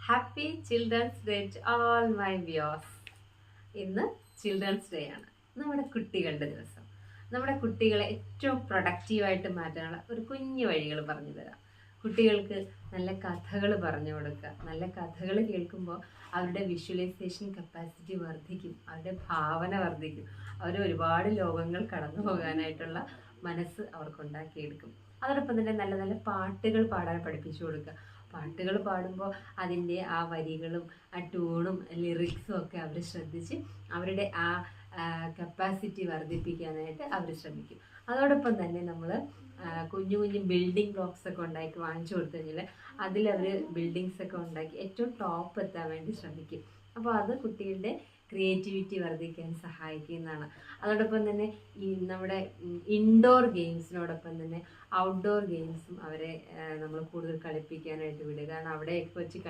Happy children's day to all my viewers. ഇന്ന് children's day ആണ്, നമ്മുടെ കുട്ടികളുടെ ദിവസം. നമ്മുടെ കുട്ടികളെ ഏറ്റവും പ്രൊഡക്റ്റീവായിട്ട് മാറ്റാനുള്ള ഒരു കുഞ്ഞു വഴികൾ പറഞ്ഞു തരാം. കുട്ടികൾക്ക് നല്ല കഥകൾ പറഞ്ഞു കൊടുക്കുക. നല്ല കഥകൾ കേൾക്കുമ്പോൾ അവരുടെ വിഷ്വലൈസേഷൻ കപ്പാസിറ്റി വർദ്ധിക്കും, അവരുടെ ഭാവന വർദ്ധിക്കും, അവർ ഒരുപാട് ലോകങ്ങൾ കടന്നു പോകാനായിട്ടുള്ള മനസ്സ് അവർക്കുണ്ടാക്കിയെടുക്കും. അതോടൊപ്പം തന്നെ നല്ല നല്ല പാട്ടുകൾ പാടാൻ പഠിപ്പിച്ചു കൊടുക്കുക. പാട്ടുകൾ പാടുമ്പോൾ അതിൻ്റെ ആ വരികളും ആ ട്യൂണും ലിറിക്സും ഒക്കെ അവർ ശ്രദ്ധിച്ച് അവരുടെ ആ കപ്പാസിറ്റി വർദ്ധിപ്പിക്കാനായിട്ട് അവർ ശ്രമിക്കും. അതോടൊപ്പം തന്നെ നമ്മൾ കുഞ്ഞു കുഞ്ഞു ബിൽഡിംഗ് ബ്ലോക്സ് ഒക്കെ ഉണ്ടാക്കി വാങ്ങിച്ചു കൊടുത്തു കഴിഞ്ഞാൽ അതിലവർ ബിൽഡിങ്സ് ഒക്കെ ഉണ്ടാക്കി ഏറ്റവും ടോപ്പ് എത്താൻ വേണ്ടി ശ്രമിക്കും. അപ്പോൾ അത് കുട്ടികളുടെ ക്രിയേറ്റിവിറ്റി വർദ്ധിക്കാൻ സഹായിക്കുന്നതാണ്. അതോടൊപ്പം തന്നെ ഈ നമ്മുടെ ഇൻഡോർ ഗെയിംസിനോടൊപ്പം തന്നെ ഔട്ട്ഡോർ ഗെയിംസും അവരെ നമ്മൾ കൂടുതൽ കളിപ്പിക്കാനായിട്ട് വിടുക. കാരണം അവിടെയൊക്കെ വെച്ച്